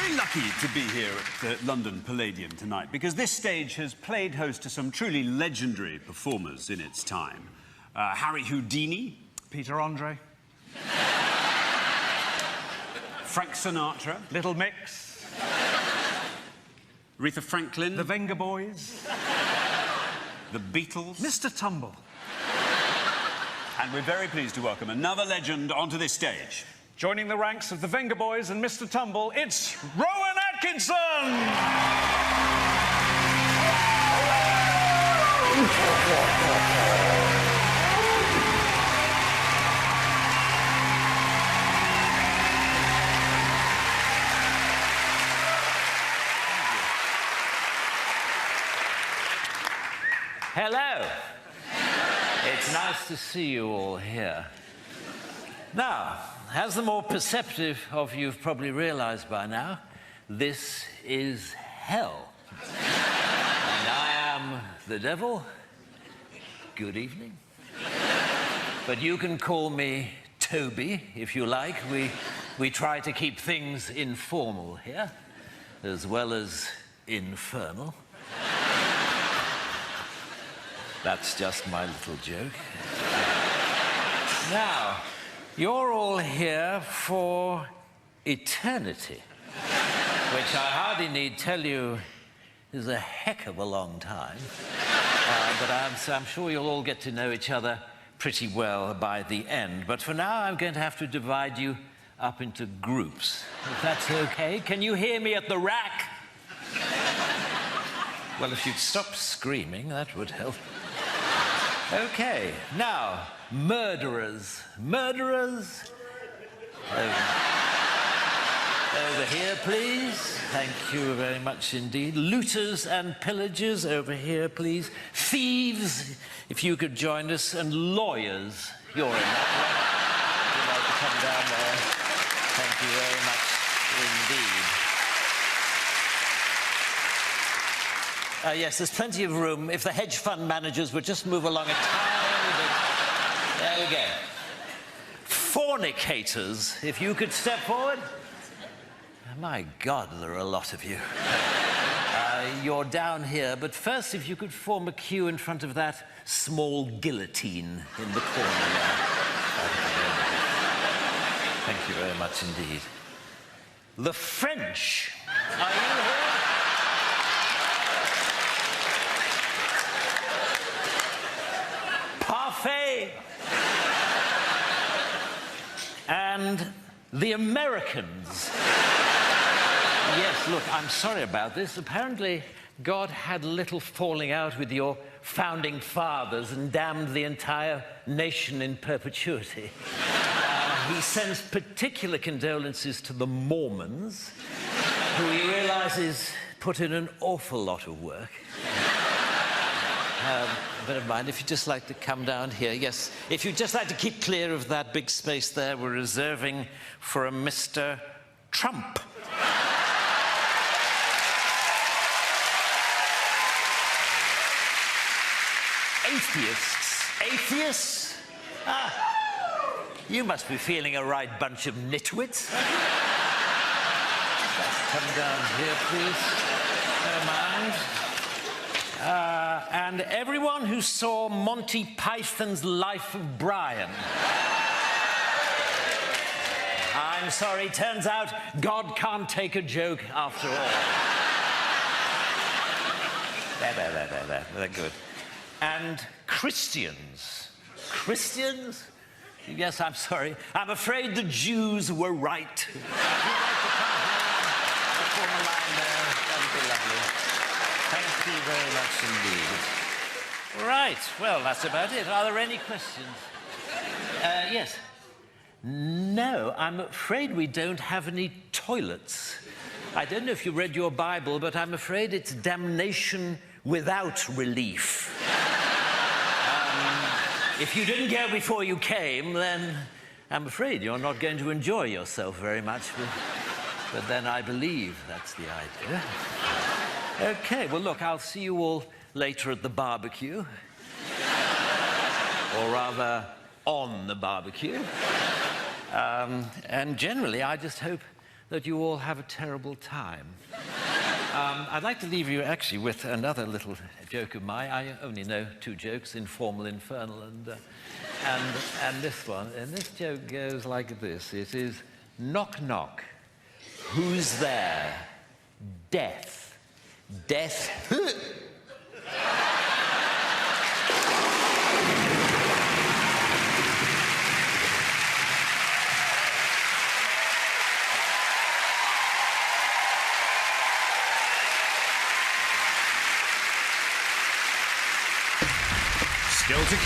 very lucky to be here at the London Palladium tonight because this stage has played host to some truly legendary performers in its time. Harry Houdini. Peter Andre. Frank Sinatra. Little Mix. Aretha Franklin. The Venga Boys. The Beatles. Mr. Tumble. And we're very pleased to welcome another legend onto this stage. Joining the ranks of the Venga Boys and Mr. Tumble, it's Rowan Atkinson! Hello. It's nice to see you all here. Now, as the more perceptive of you have probably realized by now, this is hell. And I am the devil. Good evening. But you can call me Toby, if you like. We try to keep things informal here, as well as infernal. That's just my little joke. Now, you're all here for eternity, which I hardly need tell you is a heck of a long time. But I'm sure you'll all get to know each other pretty well by the end. But for now, I'm going to have to divide you up into groups, if that's okay. Can you hear me at the rack? Well, if you'd stop screaming, that would help. Okay, now, murderers. Murderers? Over here, please. Thank you very much indeed. Looters and pillagers, over here, please. Thieves, if you could join us. And lawyers, you're in that one. You'd like to come down there. Thank you very much indeed. Yes, there's plenty of room. If the hedge fund managers would just move along a tiny bit. There we go. Fornicators, if you could step forward. My God, there are a lot of you. You're down here, but first, if you could form a queue in front of that small guillotine in the corner there. Thank you very much indeed. The French, are you here? Parfait. And the Americans. Yes, look, I'm sorry about this. Apparently, God had a little falling out with your founding fathers and damned the entire nation in perpetuity. He sends particular condolences to the Mormons, who he realizes put in an awful lot of work. Never mind, if you'd just like to come down here. Yes, if you'd just like to keep clear of that big space there, we're reserving for a Mr. Trump. Atheists. Atheists? You must be feeling a right bunch of nitwits. Let's come down here, please. Never mind. And everyone who saw Monty Python's Life of Brian. I'm sorry, turns out God can't take a joke after all. There, they're good. And Christians. Christians? Yes, I'm sorry. I'm afraid the Jews were right. If you'd like to come here, form a line there, that'd be lovely. Thank you very much indeed. Right, well, that's about it. Are there any questions? Yes. No, I'm afraid we don't have any toilets. I don't know if you read your Bible, but I'm afraid it's damnation without relief. If you didn't go before you came, then I'm afraid you're not going to enjoy yourself very much. But then I believe that's the idea. Okay, well, look, I'll see you all later at the barbecue. Or rather, on the barbecue. And generally, I just hope that you all have a terrible time. I'd like to leave you actually with another little joke of mine. I only know 2 jokes, informal, infernal, and this one. And this joke goes like this. It is, knock, knock. Who's there? Death. Death. Still to